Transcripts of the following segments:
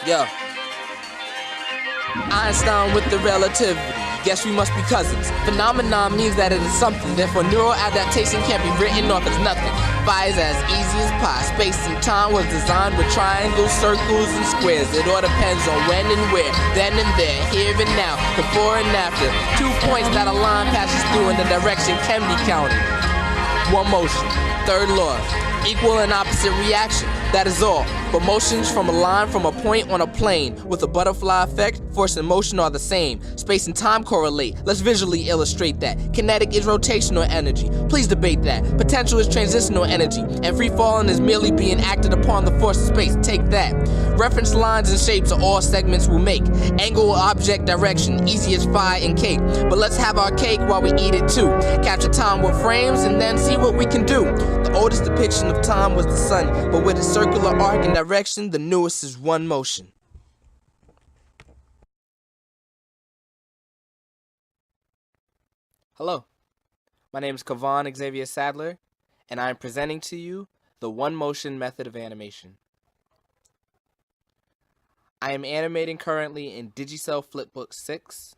Yo, Einstein with the relativity. Guess we must be cousins. Phenomenon means that it is something. Therefore, neural adaptation can't be written off as nothing. Phi is as easy as pi. Space and time was designed with triangles, circles, and squares. It all depends on when and where, then and there, here and now, before and after. 2 points that a line passes through in the direction can be counted. One motion. Third law. Equal and opposite reaction. That is all. But motions from a line from a point on a plane with a butterfly effect, force and motion are the same. Space and time correlate. Let's visually illustrate that. Kinetic is rotational energy. Please debate that. Potential is transitional energy. And free falling is merely being acted upon the force of space. Take that. Reference lines and shapes are all segments will make. Angle, object, direction, easy as phi and cake. But let's have our cake while we eat it too. Capture time with frames and then see what we can do. The oldest depiction of time was the sun, but with a circular arc and direction, the newest is one motion. Hello, my name is Kavon Xavier Sadler, and I am presenting to you the one motion method of animation. I am animating currently in Digicel Flipbook 6.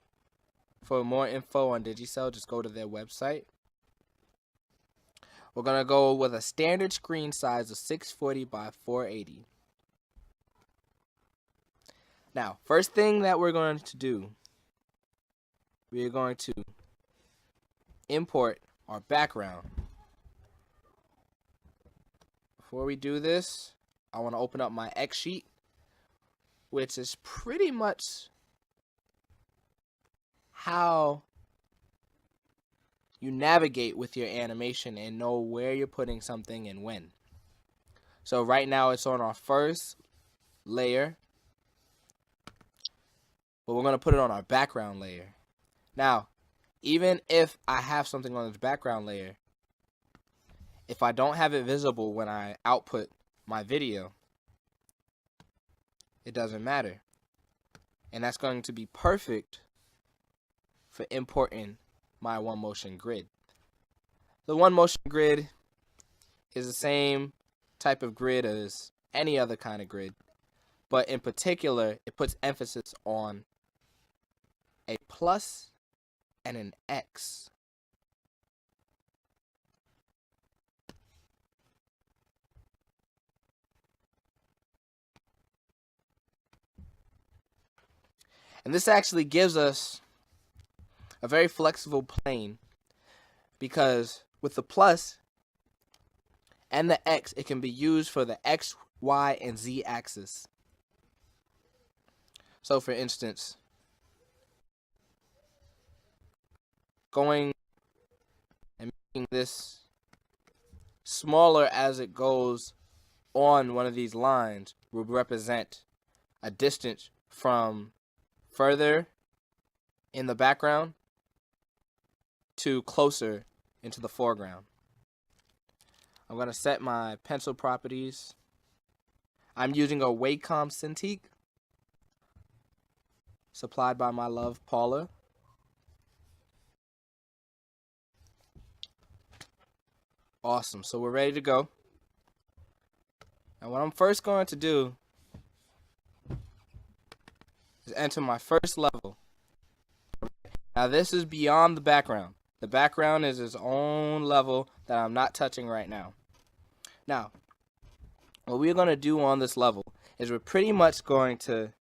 For more info on Digicel, just go to their website. We're going to go with a standard screen size of 640 by 480. Now, first thing that we're going to do, we are going to import our background. Before we do this, I want to open up my X sheet, which is pretty much how you navigate with your animation and know where you're putting something and when. So right now it's on our first layer, but we're going to put it on our background layer. Now, even if I have something on this background layer, if I don't have it visible when I output my video, it doesn't matter. And that's going to be perfect for importing my one motion grid. The one motion grid is the same type of grid as any other kind of grid, but in particular it puts emphasis on a plus and an X. And this actually gives us a very flexible plane, because with the plus and the X, it can be used for the X, Y, and Z axis. So for instance, going and making this smaller as it goes on one of these lines will represent a distance from further in the background to closer into the foreground. I'm going to set my pencil properties. I'm using a Wacom Cintiq supplied by my love Paula. Awesome, so we're ready to go. And what I'm first going to do is enter my first level. Now this is beyond the background. The background is its own level that I'm not touching right now. Now, what we're going to do on this level is we're pretty much going to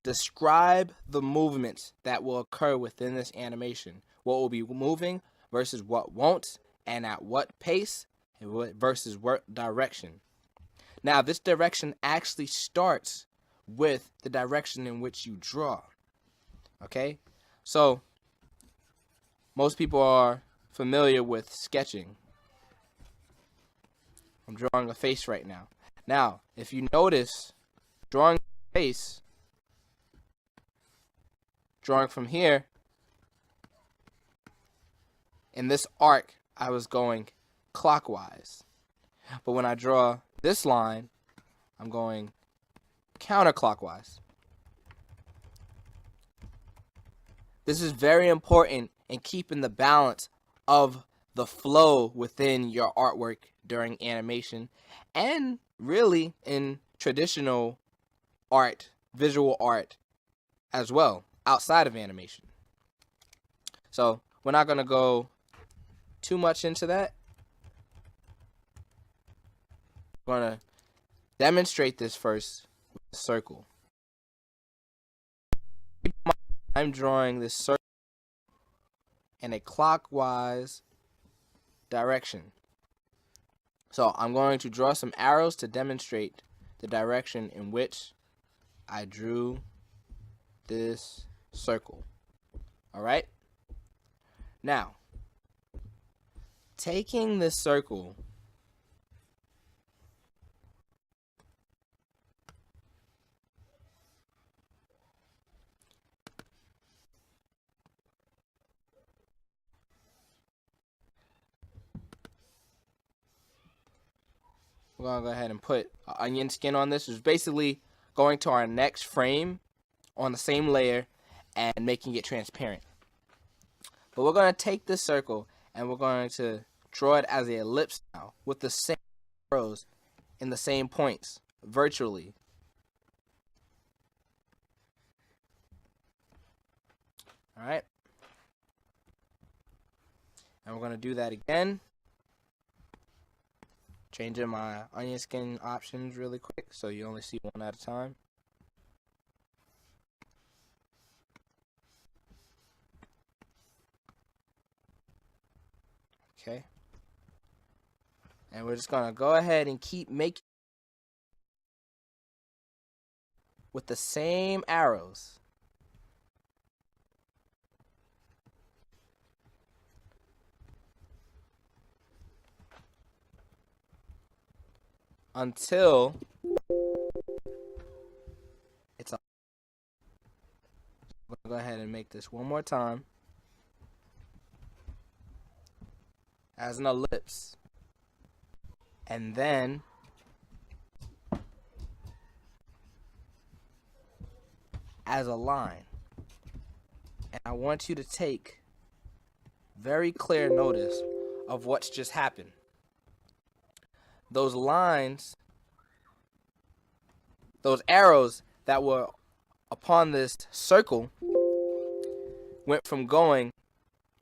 describe the movements that will occur within this animation. What will be moving versus what won't, and at what pace, and versus what direction. Now, this direction actually starts with the direction in which you draw. Okay? So, most people are familiar with sketching. I'm drawing a face right now. Now, if you notice, drawing a face, drawing from here, in this arc, I was going clockwise. But when I draw this line, I'm going counterclockwise. This is very important in keeping the balance of the flow within your artwork during animation, and really in traditional art, visual art as well, outside of animation. So we're not going to go too much into that. We're going to demonstrate this first with a circle. I'm drawing this circle in a clockwise direction. So I'm going to draw some arrows to demonstrate the direction in which I drew this circle. All right? Now, taking this circle, we're going to go ahead and put onion skin on this. It's basically going to our next frame on the same layer and making it transparent. But we're going to take this circle and we're going to draw it as an ellipse now with the same arrows in the same points virtually. All right. And we're going to do that again. Changing my onion skin options really quick so you only see one at a time. Okay. And we're just going to go ahead and keep making with the same arrows. Until it's up. I'm going to go ahead and make this one more time as an ellipse. And then as a line. And I want you to take very clear notice of what's just happened. Those lines, those arrows that were upon this circle went from going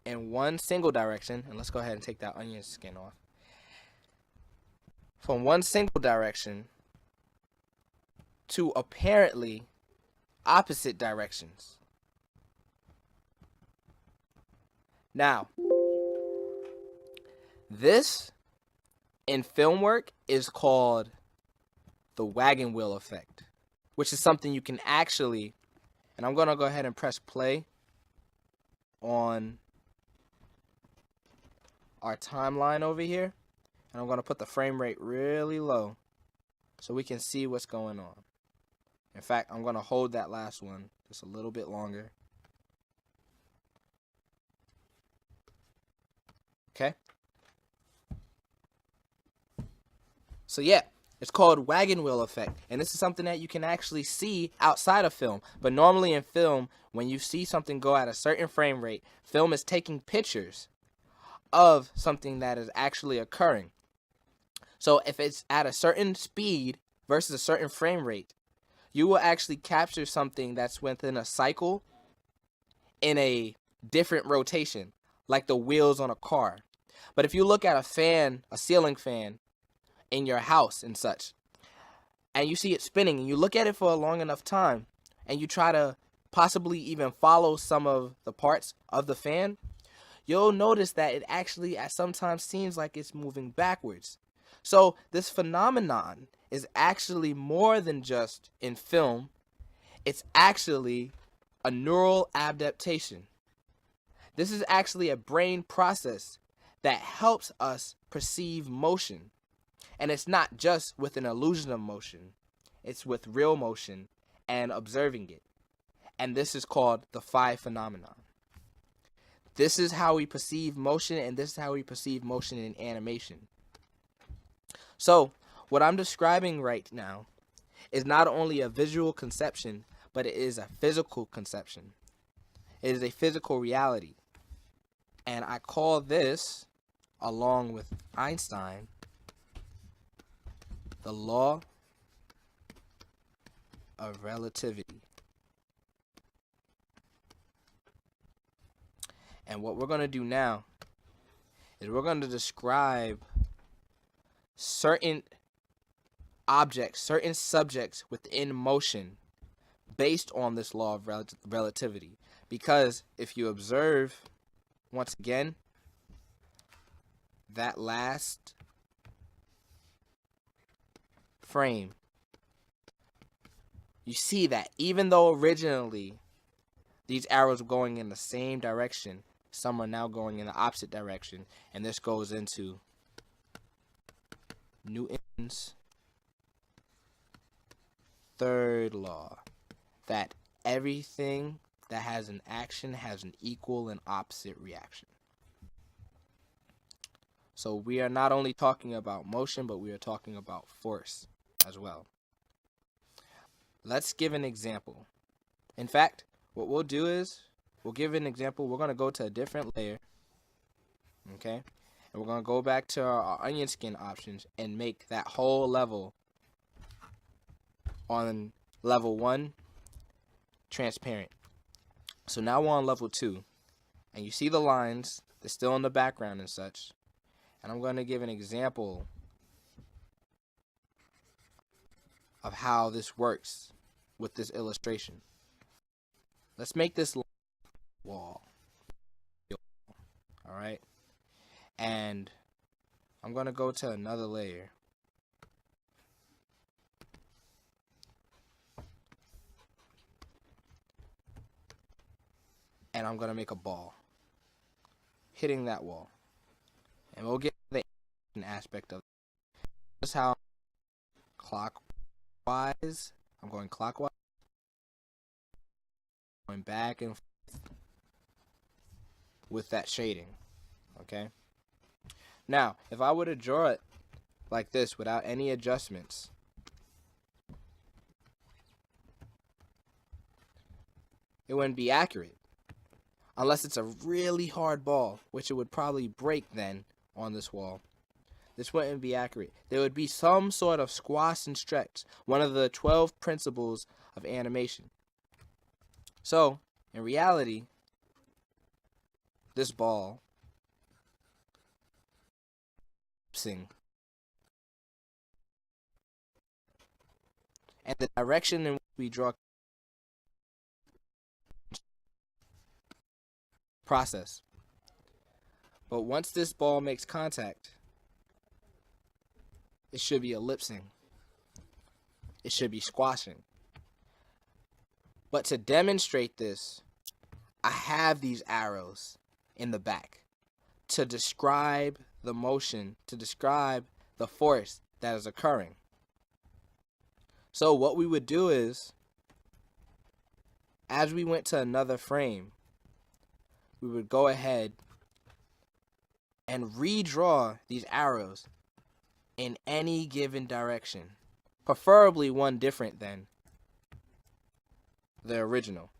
in one single direction, and let's go ahead and take that onion skin off. From one single direction to apparently opposite directions. Now, this in film work is called the wagon wheel effect, which is something you can actually, and I'm going to go ahead and press play on our timeline over here, and I'm going to put the frame rate really low so we can see what's going on. In fact, I'm going to hold that last one just a little bit longer. Okay? So yeah, it's called wagon wheel effect, and this is something that you can actually see outside of film. But normally in film, when you see something go at a certain frame rate, film is taking pictures of something that is actually occurring. So if it's at a certain speed versus a certain frame rate, you will actually capture something that's within a cycle in a different rotation, like the wheels on a car. But if you look at a fan, a ceiling fan, in your house and such, and you see it spinning, and you look at it for a long enough time, and you try to possibly even follow some of the parts of the fan, you'll notice that it actually at sometimes seems like it's moving backwards. So this phenomenon is actually more than just in film. It's actually a neural adaptation. This is actually a brain process that helps us perceive motion. And it's not just with an illusion of motion. It's with real motion and observing it. And this is called the phi phenomenon. This is how we perceive motion, and this is how we perceive motion in animation. So, what I'm describing right now is not only a visual conception, but it is a physical conception. It is a physical reality. And I call this, along with Einstein, the law of relativity. And what we're going to do now is we're going to describe certain objects, certain subjects within motion based on this law of relativity. Because if you observe, once again, that last frame, you see that even though originally these arrows were going in the same direction, some are now going in the opposite direction, and this goes into Newton's third law, that everything that has an action has an equal and opposite reaction. So we are not only talking about motion, but we are talking about force as well. Let's give an example. In fact, what we'll do is we'll give an example. We're going to go to a different layer, okay? And we're going to go back to our onion skin options and make that whole level on level 1 transparent. So now we're on level 2, and you see the lines, they're still in the background and such. And I'm going to give an example of how this works with this illustration. Let's make this wall. Alright? And I'm going to go to another layer. And I'm going to make a ball hitting that wall. And we'll get the aspect of it. This is how clockwise. I'm going clockwise. Going back and forth with that shading. Okay? Now, if I were to draw it like this without any adjustments, it wouldn't be accurate. Unless it's a really hard ball, which it would probably break then on this wall. This wouldn't be accurate. There would be some sort of squash and stretch, one of the 12 principles of animation. So, in reality, this ball and the direction in which we draw process. But once this ball makes contact, it should be ellipsing. It should be squashing. But to demonstrate this, I have these arrows in the back to describe the motion, to describe the force that is occurring. So what we would do is, as we went to another frame, we would go ahead and redraw these arrows in any given direction, preferably one different than the original.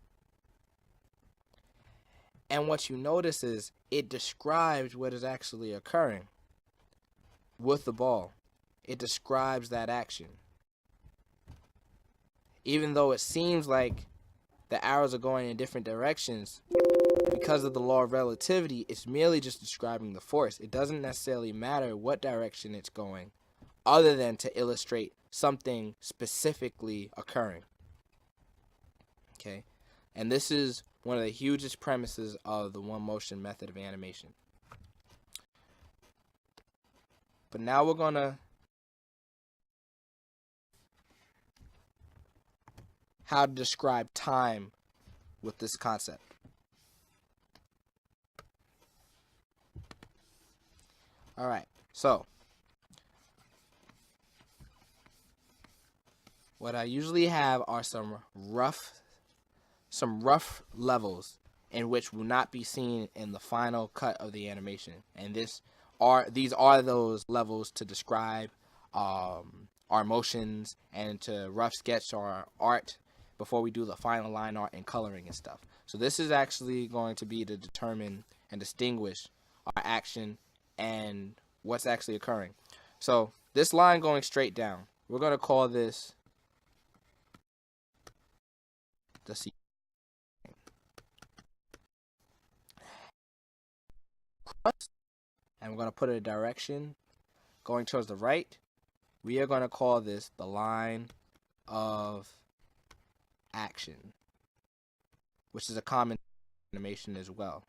And what you notice is it describes what is actually occurring with the ball. It describes that action. Even though it seems like the arrows are going in different directions, because of the law of relativity, it's merely just describing the force. It doesn't necessarily matter what direction it's going, other than to illustrate something specifically occurring. Okay? And this is one of the hugest premises of the one motion method of animation. But now we're going to how to describe time with this concept. Alright, so what I usually have are some rough levels in which will not be seen in the final cut of the animation. And these are those levels to describe our motions and to rough sketch our art before we do the final line art and coloring and stuff. So this is actually going to be to determine and distinguish our action and what's actually occurring. So this line going straight down, we're going to call this the C. And we're going to put a direction going towards the right. We are going to call this the line of action, which is a common animation as well.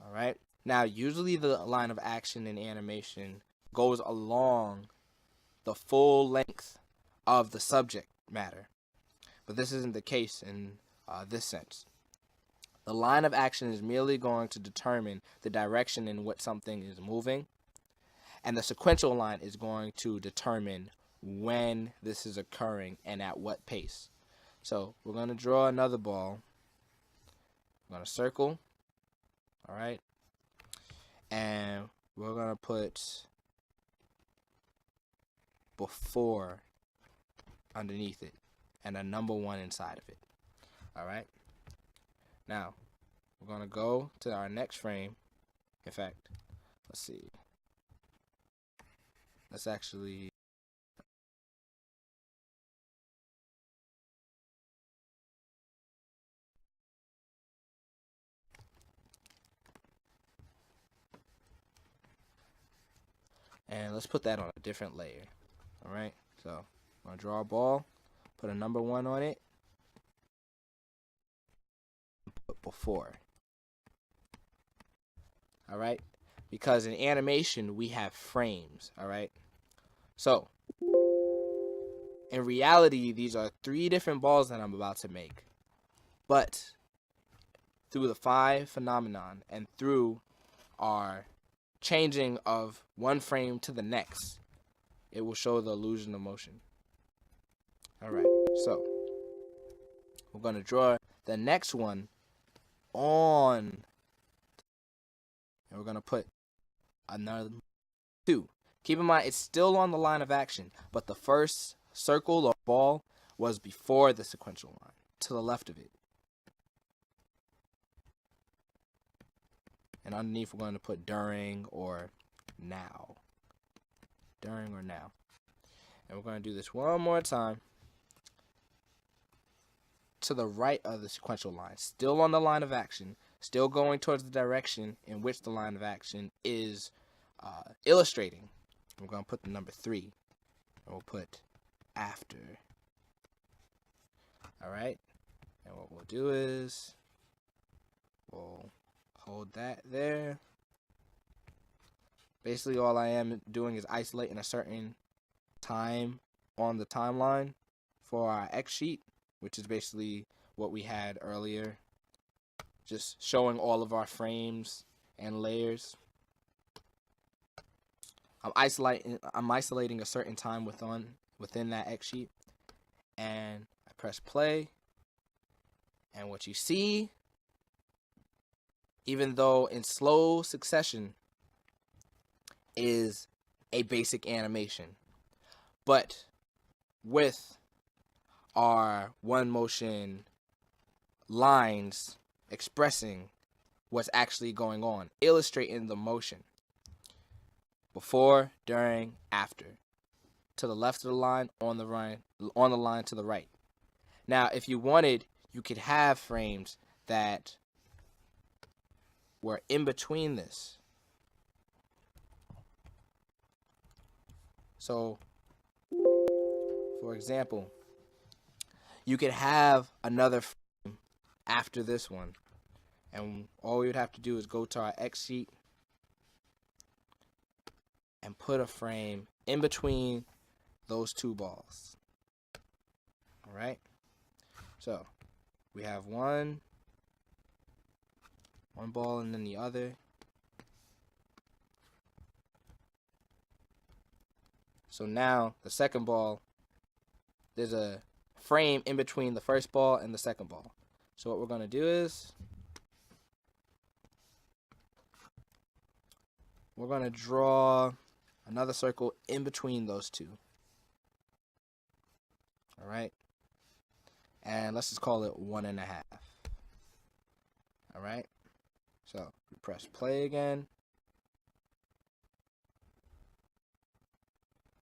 All right. Now, usually the line of action in animation goes along the full length of the subject matter, but this isn't the case in this sense. The line of action is merely going to determine the direction in which something is moving, and the sequential line is going to determine when this is occurring and at what pace. So we're going to draw another ball. I'm going to circle, all right, and we're going to put before underneath it and a number 1 inside of it. All right. Now, we're going to go to our next frame. In fact, let's see. Let's actually and let's put that on a different layer. All right. So, I'm going to draw a ball, put a number 1 on it, and put before. All right? Because in animation, we have frames, all right? So, in reality, these are 3 different balls that I'm about to make. But through the phi phenomenon and through our changing of one frame to the next, it will show the illusion of motion. All right, so we're going to draw the next one on, and we're going to put another 2. Keep in mind, it's still on the line of action, but the first circle or ball was before the sequential line, to the left of it. And underneath, we're going to put during or now. During or now. And we're going to do this one more time. To the right of the sequential line, still on the line of action, still going towards the direction in which the line of action is illustrating. We're going to put the number 3, and we'll put after. All right, and what we'll do is we'll hold that there. Basically, all I am doing is isolating a certain time on the timeline for our X sheet, which is basically what we had earlier, just showing all of our frames and layers. I'm isolating a certain time within that X sheet, and I press play, and what you see, even though in slow succession, is a basic animation, but with our one motion lines expressing what's actually going on, illustrating the motion. Before, during, after. To the left of the line, on the line to the right. Now, if you wanted, you could have frames that were in between this. So, for example, you could have another frame after this one. And all we would have to do is go to our X sheet and put a frame in between those 2 balls. All right? So, we have one ball and then the other. So now, the second ball, there's a frame in between the first ball and the second ball. So what we're going to do is we're going to draw another circle in between those 2. All right? And let's just call it 1.5. All right? So we press play again.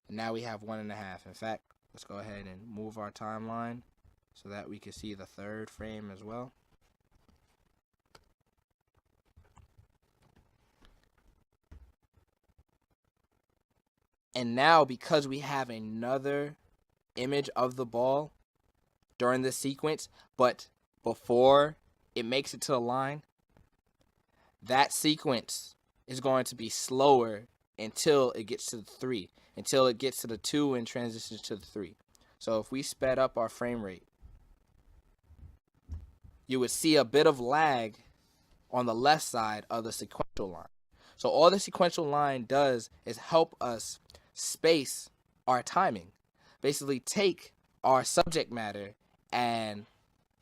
And now we have 1.5. In fact, let's go ahead and move our timeline so that we can see the third frame as well. And now, because we have another image of the ball during this sequence, but before it makes it to the line, that sequence is going to be slower until it gets to the 3, until it gets to the 2 and transitions to the 3. So if we sped up our frame rate, you would see a bit of lag on the left side of the sequential line. So all the sequential line does is help us space our timing. Basically take our subject matter and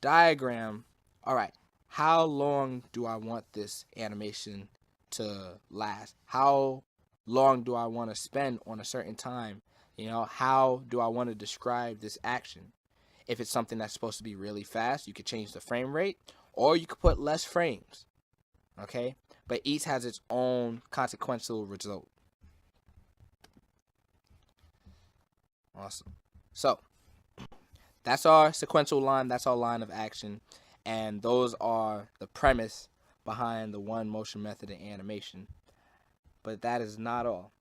diagram, all right, how long do I want this animation to last? How long do I want to spend on a certain time? You know, how do I want to describe this action? If it's something that's supposed to be really fast, you could change the frame rate, or you could put less frames, okay? But each has its own consequential result. Awesome. So that's our sequential line, that's our line of action, and those are the premise behind the one motion method in animation. But that is not all.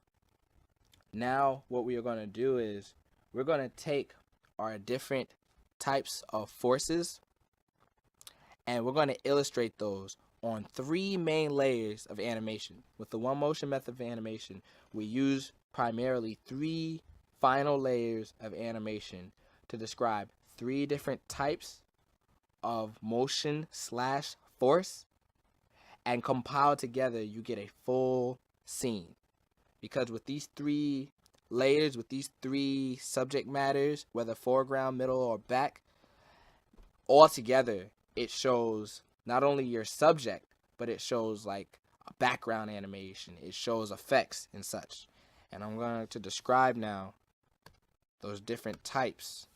Now what we are going to do is we're going to take our different types of forces and we're going to illustrate those on 3 main layers of animation. With the one motion method of animation, we use primarily 3 final layers of animation to describe 3 different types of motion / force, and compiled together you get a full scene. Because with these 3 layers, with these 3 subject matters, whether foreground, middle, or back, all together it shows not only your subject, but it shows like a background animation, it shows effects and such. And I'm going to describe now those different types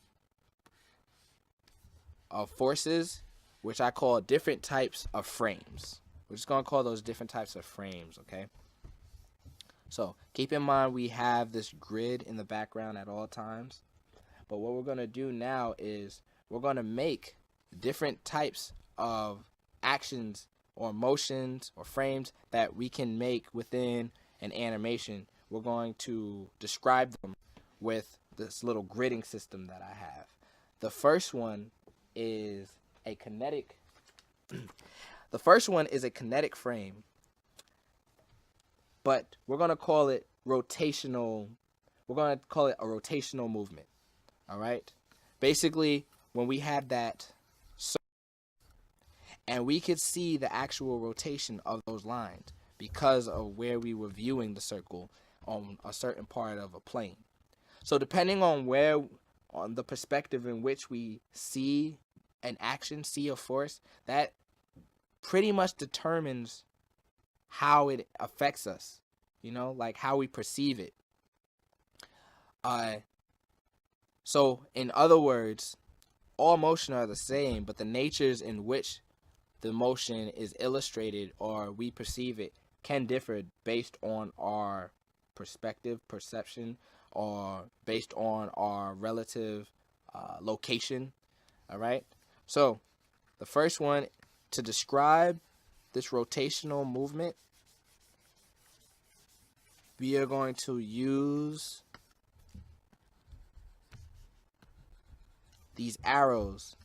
of forces, which I call different types of frames. We're just going to call those different types of frames, okay? So keep in mind we have this grid in the background at all times. But what we're going to do now is we're going to make different types of actions or motions or frames that we can make within an animation. We're going to describe them with this little gridding system that I have. The first one is a kinetic frame, but we're going to call it rotational. We're going to call it a rotational movement. All right? Basically, when we had that circle, and we could see the actual rotation of those lines because of where we were viewing the circle on a certain part of a plane. So depending on the perspective in which we see an action, see a force, that pretty much determines how it affects us, you know, like how we perceive it. So in other words, all motion are the same, but the natures in which the motion is illustrated or we perceive it can differ based on our perception, or based on our relative location. All right. So the first one, to describe this rotational movement, we are going to use these arrows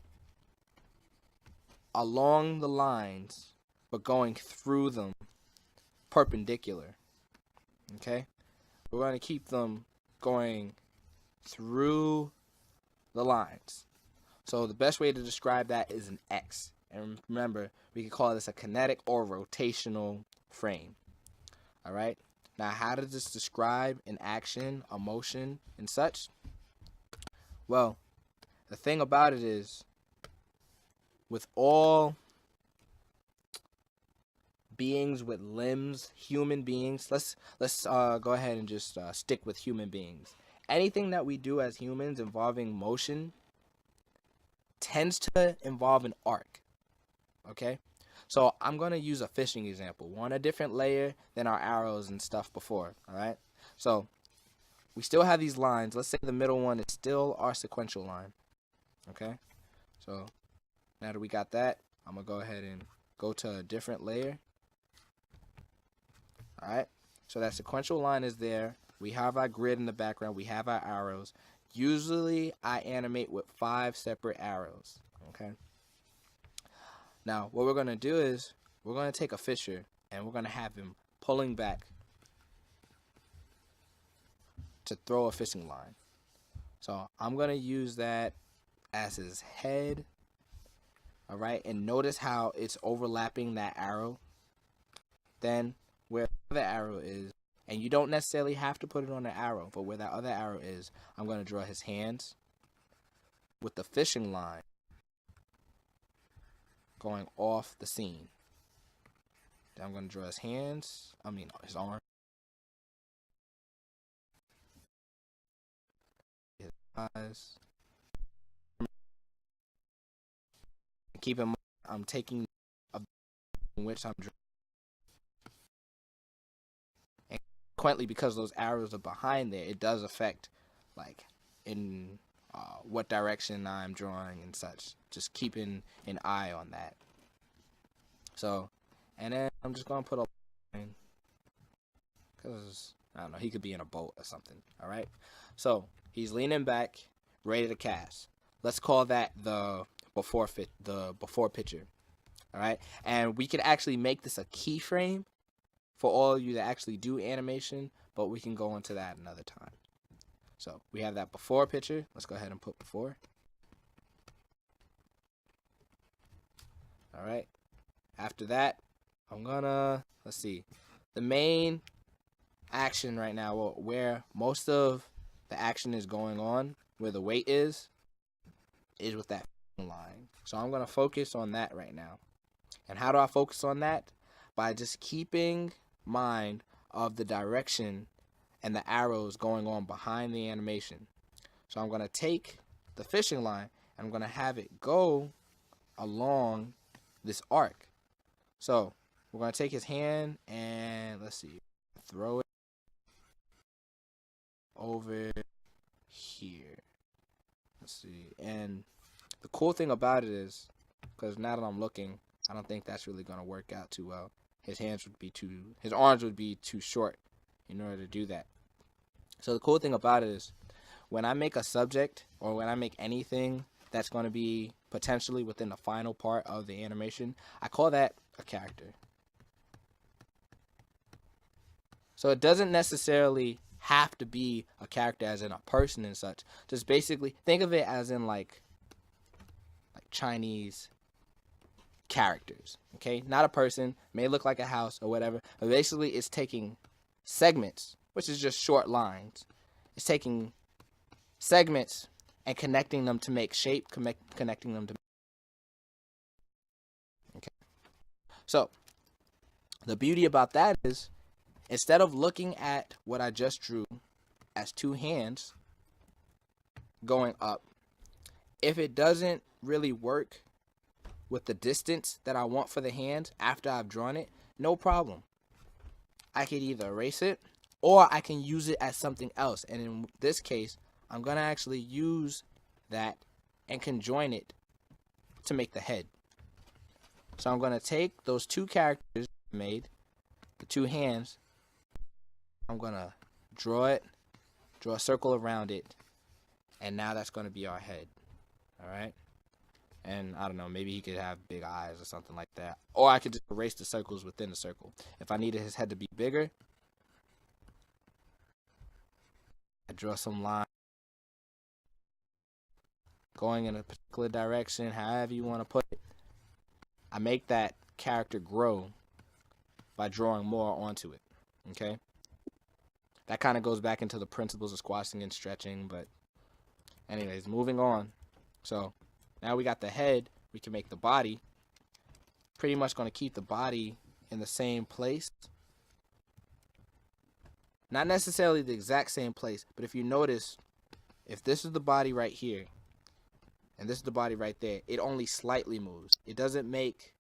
along the lines, but going through them perpendicular. Okay? We're going to keep them going through the lines. So the best way to describe that is an X. And remember, we can call this a kinetic or rotational frame. All right? Now, how does this describe an action, a motion, and such? Well, the thing about it is, with all beings with limbs, human beings, let's go ahead and just stick with human beings. Anything that we do as humans involving motion tends to involve an arc. Okay? So I'm going to use a fishing example. We're on a different layer than our arrows and stuff before. All right? So we still have these lines. Let's say the middle one is still our sequential line. Okay? So now that we got that, I'm gonna go ahead and go to a different layer. Alright, so that sequential line is there. We have our grid in the background. We have our arrows. Usually I animate with 5 separate arrows. Okay. Now what we're gonna do is we're gonna take a fisher and we're gonna have him pulling back to throw a fishing line. So I'm gonna use that as his head. Alright, and notice how it's overlapping that arrow. Then where the other arrow is, and you don't necessarily have to put it on the arrow, but where that other arrow is, I'm going to draw his hands with the fishing line going off the scene. Then I'm going to draw his hands, his arm, his eyes. Keep in mind, I'm taking a in which I'm drawing. And consequently, because those arrows are behind there, it does affect, like, in what direction I'm drawing and such. Just keeping an eye on that. So, and then I'm just going to put a line, because, I don't know, he could be in a boat or something, alright? So, he's leaning back, ready to cast. Let's call that the before picture, alright? And we could actually make this a keyframe for all of you that actually do animation, but we can go into that another time. So we have that before picture. Let's go ahead and put before. Alright. After that, I'm gonna, let's see, the main action right now, well, where most of the action is going on, where the weight is with that line. So I'm gonna focus on that right now. And how do I focus on that? By just keeping mind of the direction and the arrows going on behind the animation. So I'm going to take the fishing line and I'm going to have it go along this arc. So we're going to take his hand and let's see, throw it over here. Let's see. And the cool thing about it is, because now that I'm looking, I don't think that's really going to work out too well. His arms would be too short in order to do that. So the cool thing about it is, when I make a subject, or when I make anything that's going to be potentially within the final part of the animation, I call that a character. So it doesn't necessarily have to be a character as in a person and such. Just basically think of it as in like Chinese characters, okay? Not a person, may look like a house or whatever, but basically it's taking segments, which is just short lines. It's taking segments and connecting them to make shape, connecting them to, okay? So the beauty about that is, instead of looking at what I just drew as 2 hands going up, if it doesn't really work with the distance that I want for the hands after I've drawn it, no problem. I could either erase it or I can use it as something else. And in this case, I'm going to actually use that and conjoin it to make the head. So I'm going to take those 2 characters I made, the 2 hands, I'm going to draw a circle around it, and now that's going to be our head. Alright? And I don't know, maybe he could have big eyes or something like that. Or I could just erase the circles within the circle. If I needed his head to be bigger, I draw some line going in a particular direction, however you want to put it. I make that character grow by drawing more onto it. Okay? That kind of goes back into the principles of squashing and stretching, but anyways, moving on. So now we got the head, we can make the body. Pretty much going to keep the body in the same place. Not necessarily the exact same place, but if you notice, if this is the body right here, and this is the body right there, it only slightly moves. It doesn't make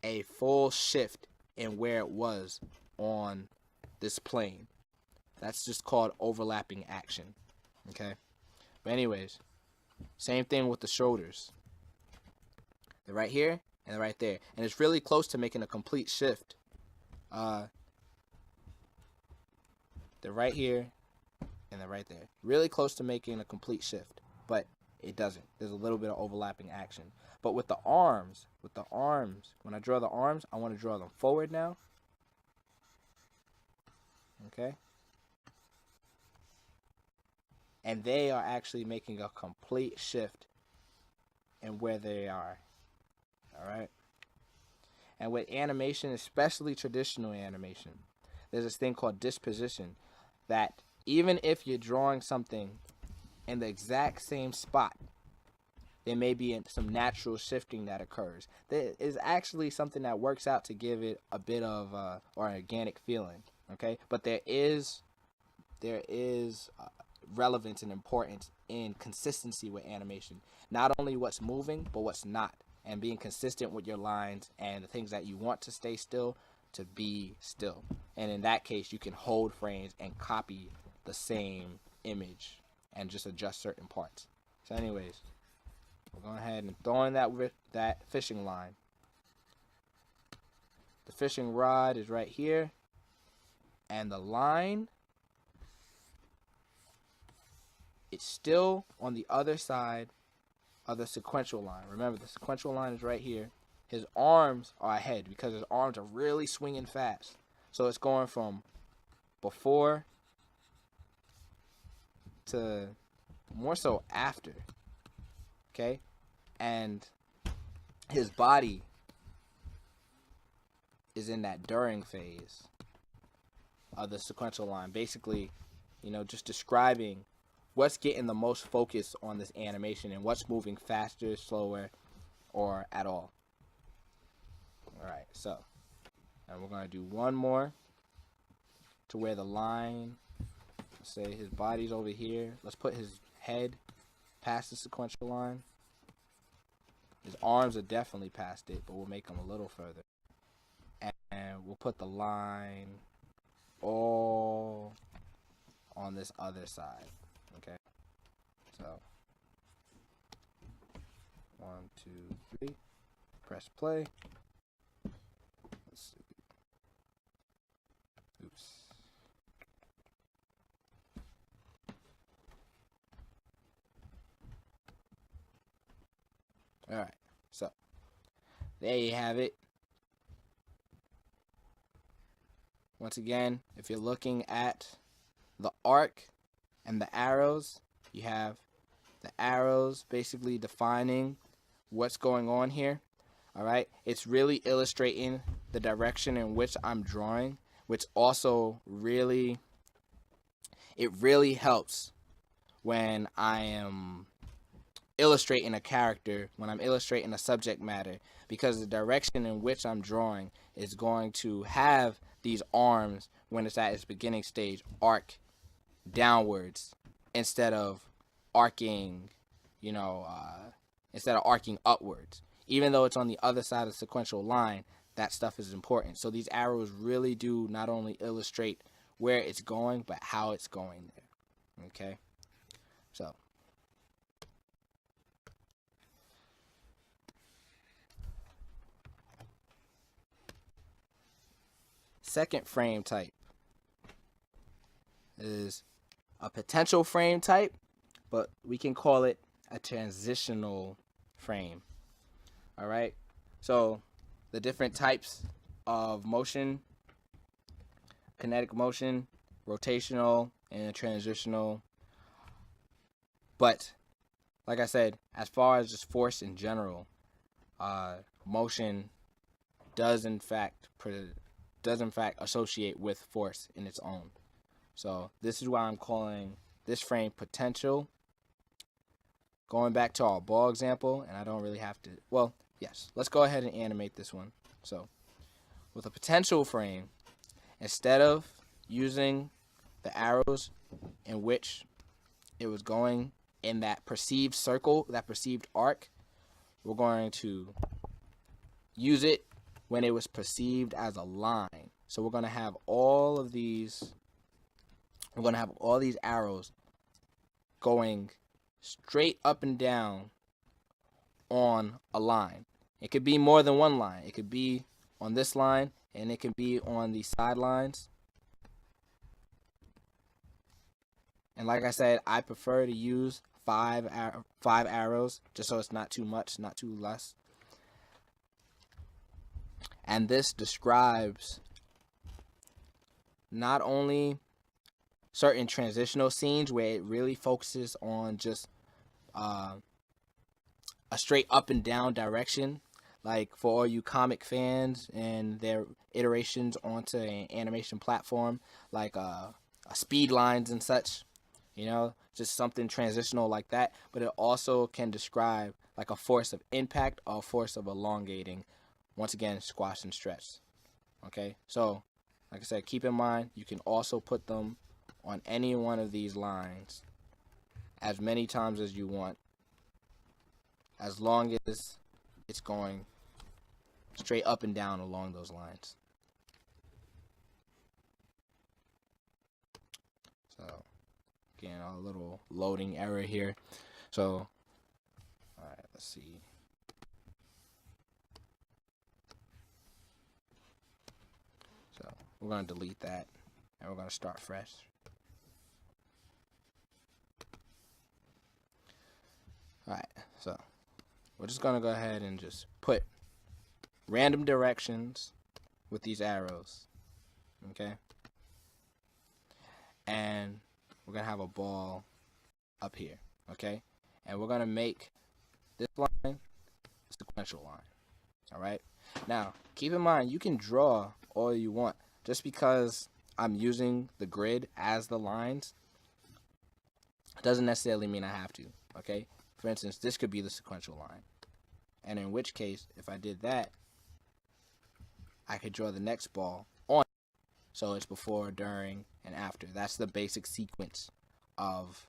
a full shift in where it was on this plane. That's just called overlapping action. Okay? But anyways, same thing with the shoulders. They're right here and they're right there. And it's really close to making a complete shift. They're right here and they're right there. Really close to making a complete shift, but it doesn't. There's a little bit of overlapping action. But with the arms, when I draw the arms, I want to draw them forward now. Okay? And they are actually making a complete shift in where they are. Alright? And with animation, especially traditional animation, there's this thing called disposition, that even if you're drawing something in the exact same spot, there may be some natural shifting that occurs. There is actually something that works out to give it a bit of or an organic feeling. Okay? But there is relevance and importance in consistency with animation. Not only what's moving, but what's not. And being consistent with your lines and the things that you want to stay still to be still. And in that case, you can hold frames and copy the same image and just adjust certain parts. So anyways, we're going ahead and throwing that fishing line. The fishing rod is right here. And the line, it's still on the other side of the sequential line. Remember, the sequential line is right here. His arms are ahead because his arms are really swinging fast. So it's going from before to more so after. Okay? And his body is in that during phase of the sequential line. Basically, just describing what's getting the most focus on this animation and what's moving faster, slower, or at all. Alright, so, and we're going to do one more to where the line, let's say his body's over here. Let's put his head past the sequential line. His arms are definitely past it, but we'll make them a little further. And we'll put the line all on this other side. Okay, so 1, 2, 3, press play. Let's see. Oops. Alright, so there you have it. Once again, if you're looking at the arc and the arrows, you have the arrows basically defining what's going on here. Alright, it's really illustrating the direction in which I'm drawing, which also really helps when I am illustrating a character, when I'm illustrating a subject matter, because the direction in which I'm drawing is going to have these arms, when it's at its beginning stage, arc downwards instead of arcing, instead of arcing upwards. Even though it's on the other side of the sequential line, that stuff is important. So these arrows really do not only illustrate where it's going, but how it's going there. Okay? So second frame type is a potential frame type, but we can call it a transitional frame. All right, so the different types of motion: kinetic motion, rotational, and transitional. But like I said, as far as just force in general, motion does in fact associate with force in its own. So this is why I'm calling this frame potential. Going back to our ball example, and I don't really have to, well, yes, let's go ahead and animate this one. So with a potential frame, instead of using the arrows in which it was going in that perceived circle, that perceived arc, we're going to use it when it was perceived as a line. So we're going to have all of these, arrows going straight up and down on a line. It could be more than one line. It could be on this line, and it can be on the sidelines. And like I said, I prefer to use five arrows, just so it's not too much, not too less. And this describes not only certain transitional scenes where it really focuses on just a straight up and down direction, like for all you comic fans and their iterations onto an animation platform, like speed lines and such, you know, just something transitional like that. But it also can describe like a force of impact or a force of elongating. Once again, squash and stretch. Okay, so like I said, keep in mind you can also put them on any one of these lines as many times as you want, as long as it's going straight up and down along those lines. So again, a little loading error here. So all right, let's see. So we're going to delete that, and we're going to start fresh. Alright, so we're just going to go ahead and just put random directions with these arrows, okay? And we're going to have a ball up here, okay? And we're going to make this line a sequential line, alright? Now, keep in mind, you can draw all you want. Just because I'm using the grid as the lines doesn't necessarily mean I have to, okay? For instance, this could be the sequential line. And in which case, if I did that, I could draw the next ball on. So it's before, during, and after. That's the basic sequence of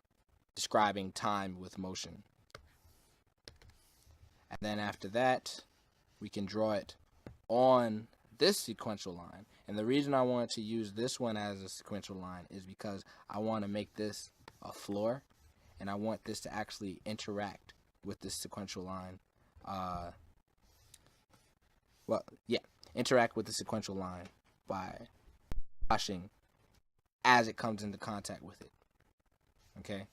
describing time with motion. And then after that, we can draw it on this sequential line. And the reason I wanted to use this one as a sequential line is because I want to make this a floor, and I want this to actually interact with this sequential line. Interact with the sequential line by pushing as it comes into contact with it. Okay?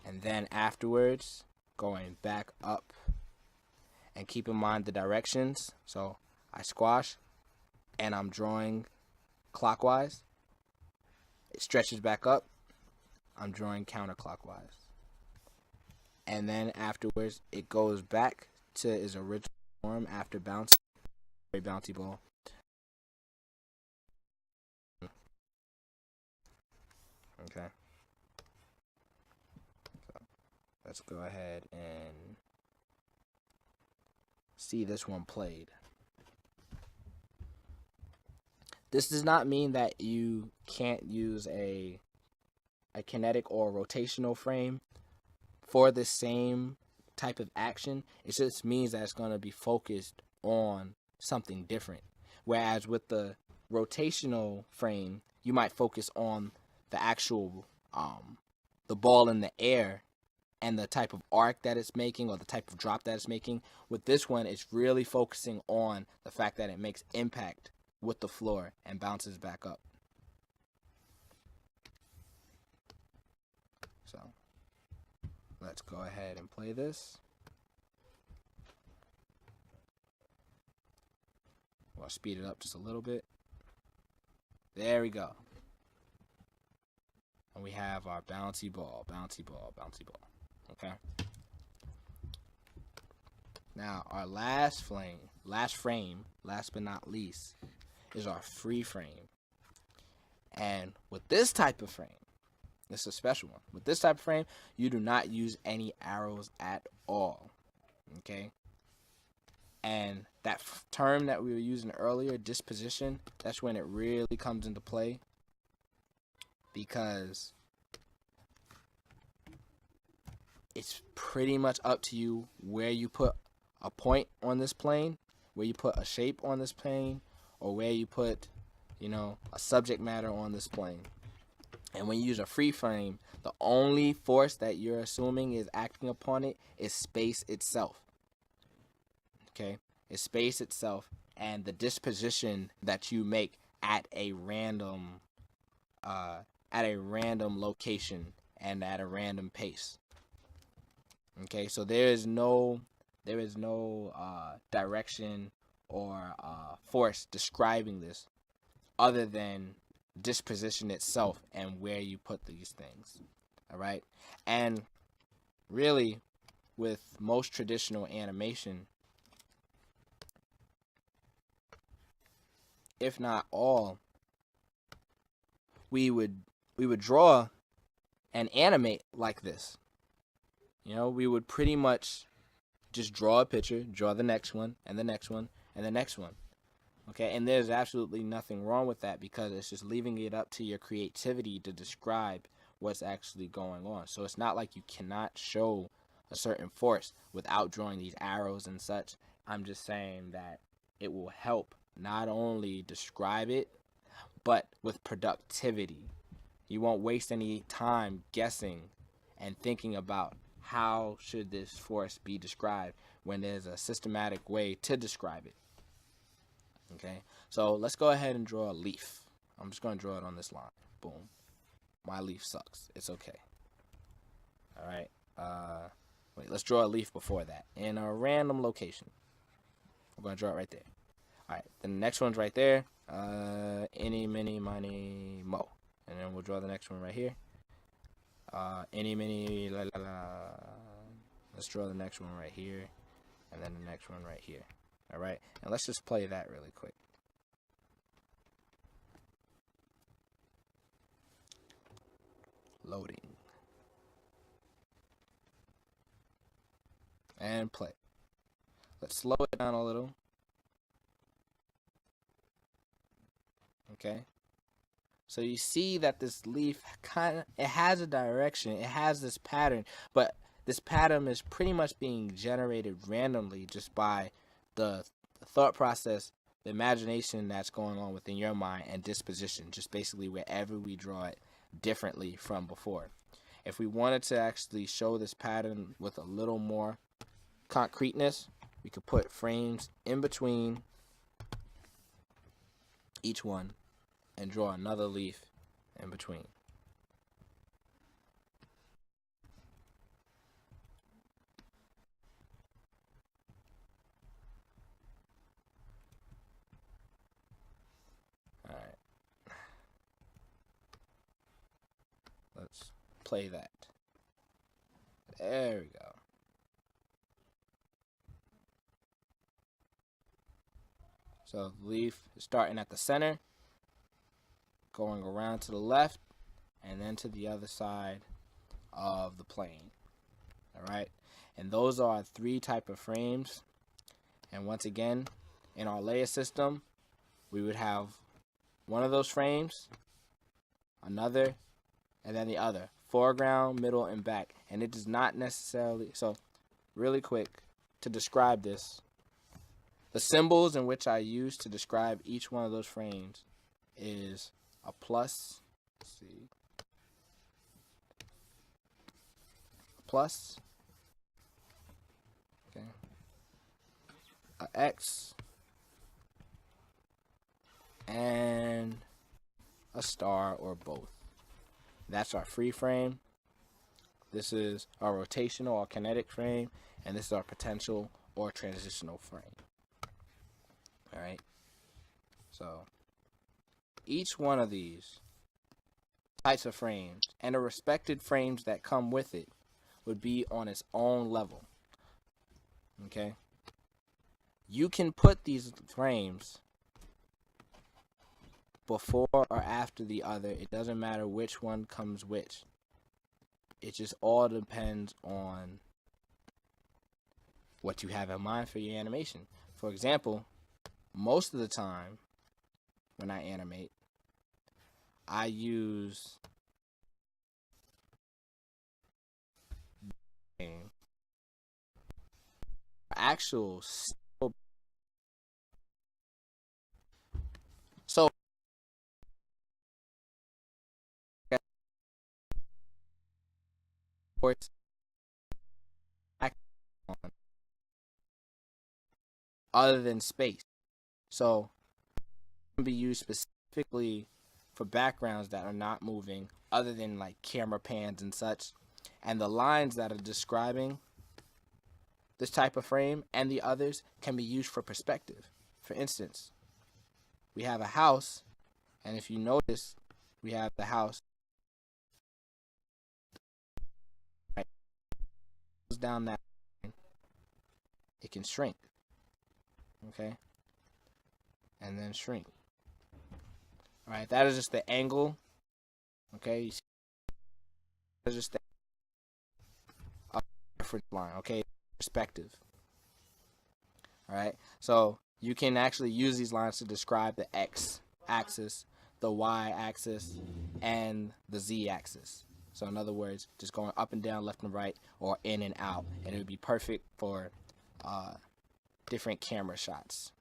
And then afterwards, going back up, and keep in mind the directions. So I squash, and I'm drawing clockwise. It stretches back up. I'm drawing counterclockwise. And then afterwards, it goes back to its original form after bounce. Very bouncy ball. Okay. So let's go ahead and see this one played. This does not mean that you can't use a kinetic or rotational frame for the same type of action. It just means that it's going to be focused on something different. Whereas with the rotational frame, you might focus on the actual the ball in the air and the type of arc that it's making, or the type of drop that it's making. With this one, it's really focusing on the fact that it makes impact with the floor and bounces back up. So let's go ahead and play this. I'll speed it up just a little bit. There we go. And we have our bouncy ball, bouncy ball, bouncy ball. Okay. Now our last frame, last but not least, is our free frame. And with this type of frame, this is a special one. With this type of frame, you do not use any arrows at all. Okay. And that term that we were using earlier, disposition, that's when it really comes into play, because it's pretty much up to you where you put a point on this plane, where you put a shape on this plane, or where you put, you know, a subject matter on this plane. And when you use a free frame, the only force that you're assuming is acting upon it is space itself. Okay? It's space itself and the disposition that you make at a random location and at a random pace. Okay, so there is no direction or force describing this other than disposition itself and where you put these things. All right, and really, with most traditional animation, if not all, we would draw and animate like this. You know, we would pretty much just draw a picture, draw the next one, and the next one, and the next one. Okay, and there's absolutely nothing wrong with that because it's just leaving it up to your creativity to describe what's actually going on. So it's not like you cannot show a certain force without drawing these arrows and such. I'm just saying that it will help not only describe it, but with productivity. You won't waste any time guessing and thinking about how should this force be described when there's a systematic way to describe it. Okay, so let's go ahead and draw a leaf. I'm just going to draw it on this line. Boom. My leaf sucks. It's okay. All right. Wait, let's draw a leaf before that in a random location. I'm going to draw it right there. All right, then the next one's right there. Any, mini, miny, mo. And then we'll draw the next one right here. Any, mini, la, la, la. Let's draw the next one right here. And then the next one right here. All right, and let's just play that really quick. Loading. And play. Let's slow it down a little. Okay. So you see that this leaf it has a direction, it has this pattern, but this pattern is pretty much being generated randomly just by the thought process, the imagination that's going on within your mind, and disposition, just basically wherever we draw it differently from before. If we wanted to actually show this pattern with a little more concreteness, we could put frames in between each one and draw another leaf in between. Alright. Let's play that. There we go. So the leaf is starting at the center, going around to the left, and then to the other side of the plane. Alright, and those are 3 type of frames. And once again, in our layer system, we would have one of those frames, another, and then the other. Foreground, middle, and back. And it does not necessarily, so really quick to describe this, the symbols in which I use to describe each one of those frames is a plus, let's see, plus, okay, a X, and a star or both. That's our free frame. This is our rotational or kinetic frame, and this is our potential or transitional frame. All right. So each one of these types of frames and the respected frames that come with it would be on its own level. Okay. You can put these frames before or after the other. It doesn't matter which one comes which. It just all depends on what you have in mind for your animation. For example, most of the time when I animate, I use actual so course, other than space. So it can be used specifically for backgrounds that are not moving, other than like camera pans and such. And the lines that are describing this type of frame and the others can be used for perspective. For instance, we have a house, and if you notice, we have the house right down that line, it can shrink, okay, and then shrink. All right, that is just the angle, okay. You see, that's just the reference line, okay, perspective. All right, so you can actually use these lines to describe the x axis, the y axis, and the z axis. So in other words, just going up and down, left and right, or in and out, and it would be perfect for different camera shots.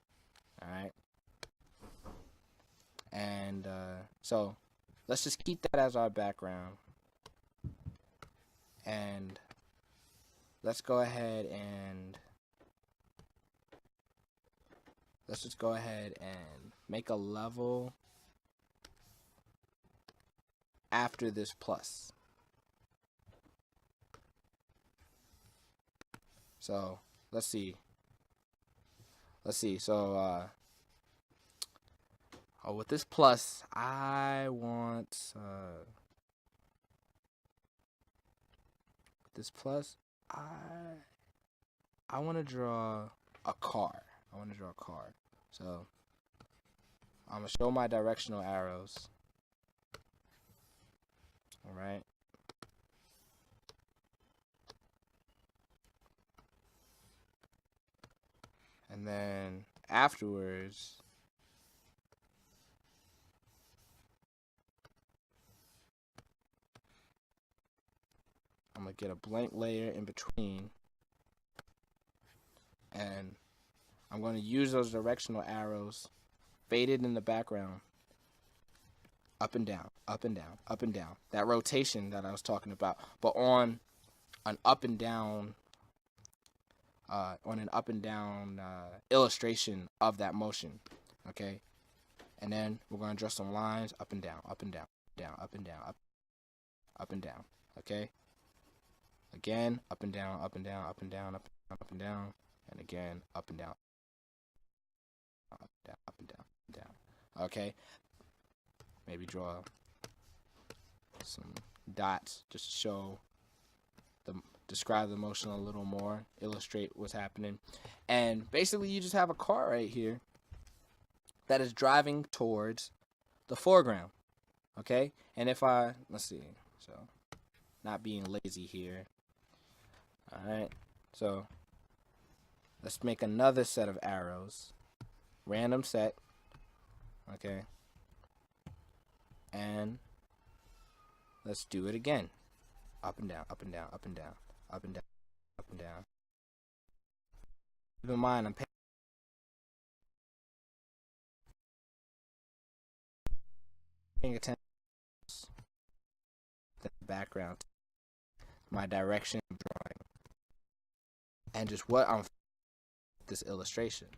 All right, and so let's just keep that as our background, and let's go ahead and let's just go ahead and make a level after this plus. So let's see. So with this plus, I want this plus. I want to draw a car. So I'm gonna show my directional arrows. All right. And then afterwards, I'm gonna get a blank layer in between, and I'm going to use those directional arrows faded in the background, up and down, up and down, up and down. That rotation that I was talking about, but on an up and down illustration of that motion. Okay, and then we're going to draw some lines up and down, up and down, down, up and down, up and down. Okay, again, up and down, up and down, up and down, up and down, and again, up and down. Up, down, up and down, down. Okay. Maybe draw some dots just to show describe the motion a little more, illustrate what's happening. And basically you just have a car right here that is driving towards the foreground. Okay? And if let's see. So, not being lazy here. All right. So, let's make another set of arrows. Random set, okay, and let's do it again. Up and down, up and down, up and down, up and down, up and down. Keep in mind, I'm paying attention to the background, my direction of drawing, and just what I'm this illustration.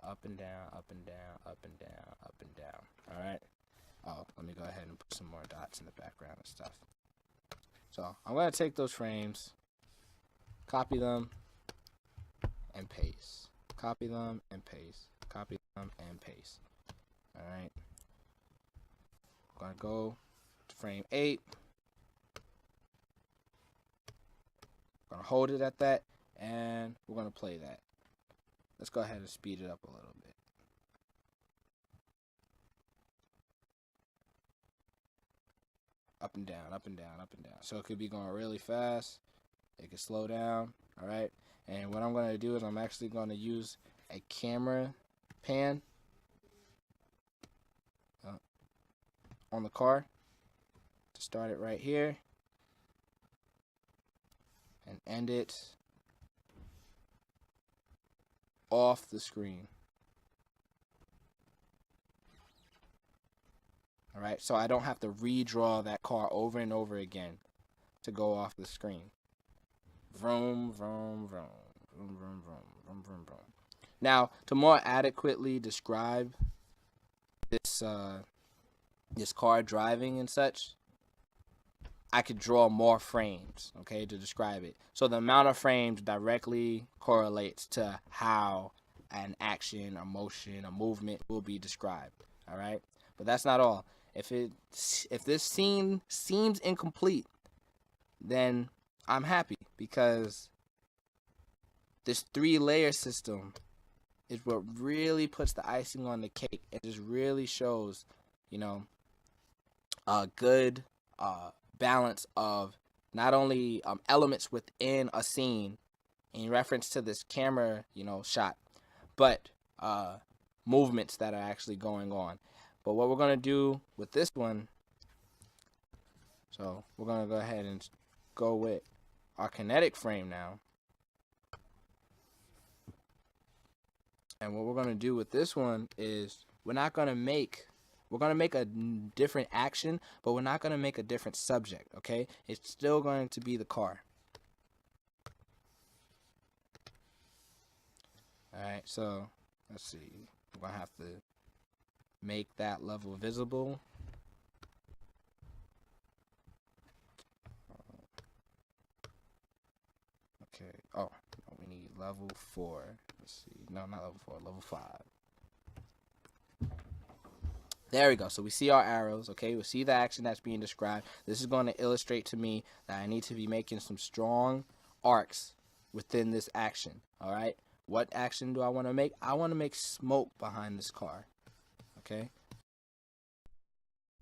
Up and down, up and down, up and down, up and down. All right. Oh, let me go ahead and put some more dots in the background and stuff. So I'm going to take those frames, copy them, and paste. Copy them and paste. Copy them and paste. All right. I'm going to go to frame 8. I'm going to hold it at that, and we're going to play that. Let's go ahead and speed it up a little bit. Up and down, up and down, up and down. So it could be going really fast. It could slow down. All right. And what I'm going to do is I'm actually going to use a camera pan on the car to start it right here and end it off the screen. All right, so I don't have to redraw that car over and over again. to go off the screen. Vroom, vroom, vroom, vroom, vroom, vroom, vroom, vroom, vroom. Now, to more adequately describe this this car driving and such, I could draw more frames, okay, to describe it. So the amount of frames directly correlates to how an action, a motion, a movement will be described. All right, but that's not all. If this scene seems incomplete, then I'm happy, because this 3-layer system is what really puts the icing on the cake. It just really shows, you know, a good balance of not only elements within a scene in reference to this camera, shot, but movements that are actually going on. But what we're going to do with this one, so we're going to go ahead and go with our kinetic frame now. And what we're going to do with this one is we're going to make a different action, but we're not going to make a different subject, okay? It's still going to be the car. Alright, so let's see. We're going to have to make that level visible. Okay. Oh, we need level 4. Let's see. No, not level 4. Level 5. There we go. So we see our arrows, okay? We see the action that's being described. This is going to illustrate to me that I need to be making some strong arcs within this action, all right? What action do I want to make? I want to make smoke behind this car, okay?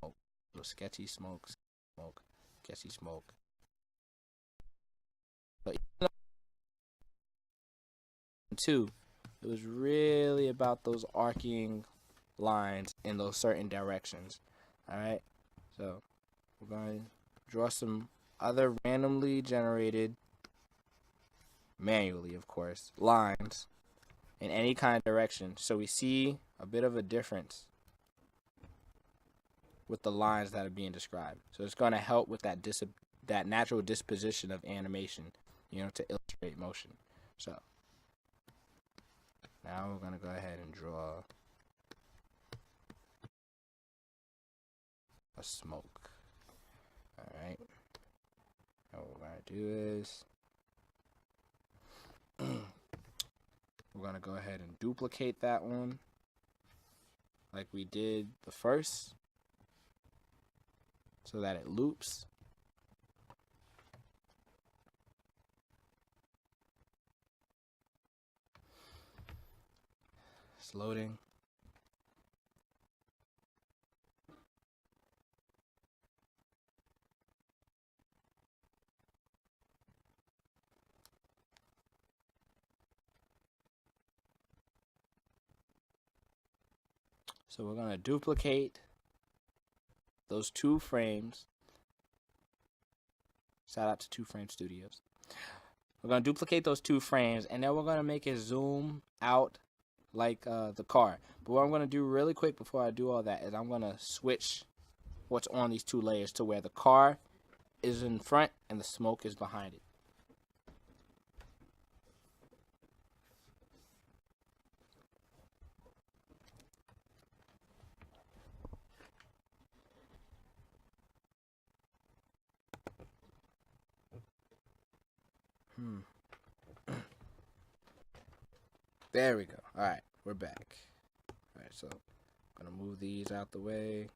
Oh, little sketchy smoke, sketchy smoke. But two, it was really about those arcing lines in those certain directions. Alright, so we're going to draw some other randomly generated, manually of course, lines in any kind of direction, so we see a bit of a difference with the lines that are being described. So it's going to help with that natural disposition of animation, to illustrate motion. So now we're going to go ahead and draw a smoke. Alright. What we're going to do is we're going to go ahead and duplicate that one like we did the first, so that it loops. It's loading. So we're going to duplicate those 2 frames. Shout out to 2 Frame Studios. We're going to duplicate those 2 frames, and then we're going to make it zoom out like the car. But what I'm going to do really quick before I do all that is I'm going to switch what's on these 2 layers to where the car is in front and the smoke is behind it. There we go. Alright, we're back. Alright, so I'm going to move these out the way.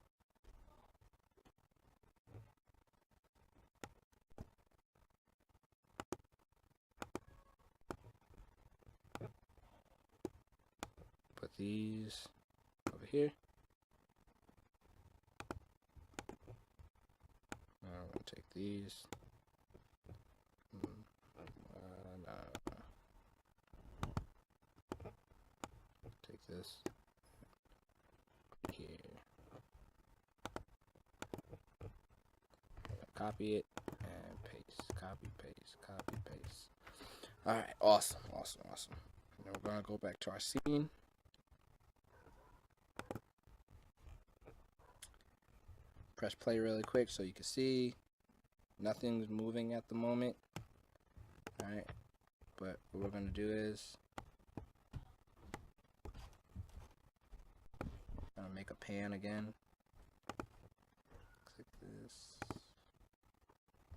Put these over here. Now I'm going to take these. Take this here. Copy it and paste. Copy, paste, copy, paste. Alright, awesome. Now we're going to go back to our scene. Press play really quick so you can see. Nothing's moving at the moment. Alright, but what we're going to do is I'm going to make a pan again. Click this,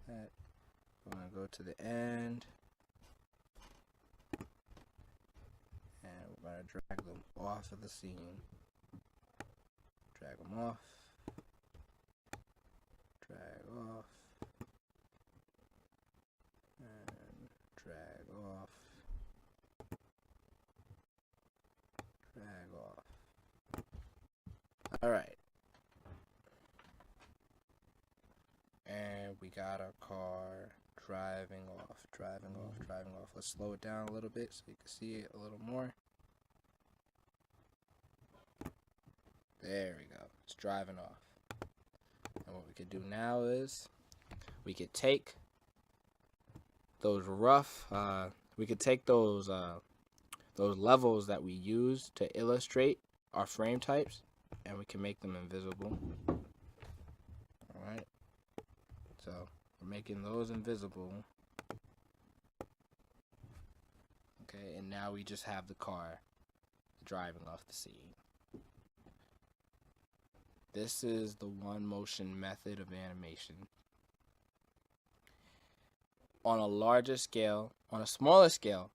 that. We're going to go to the end, and we're going to drag them off of the scene. Drag them off, drag off, and drag off, drag off. Alright. And we got our car driving off, driving off, driving off. Let's slow it down a little bit so you can see it a little more. There we go. It's driving off. And what we could do now is we could take those rough, we could take those levels that we use to illustrate our frame types, and we can make them invisible. Alright. So we're making those invisible. Okay, and now we just have the car driving off the scene. This is the one motion method of animation. On a larger scale, on a smaller scale,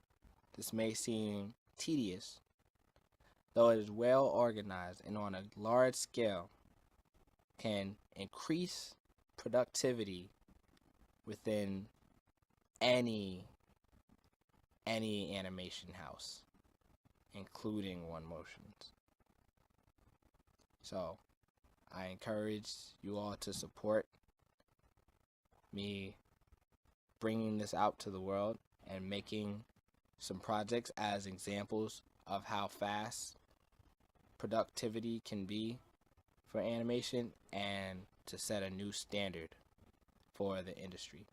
this may seem tedious, though it is well organized, and on a large scale can increase productivity within any animation house, including One Motions. So I encourage you all to support me bringing this out to the world and making some projects as examples of how fast productivity can be for animation, and to set a new standard for the industry.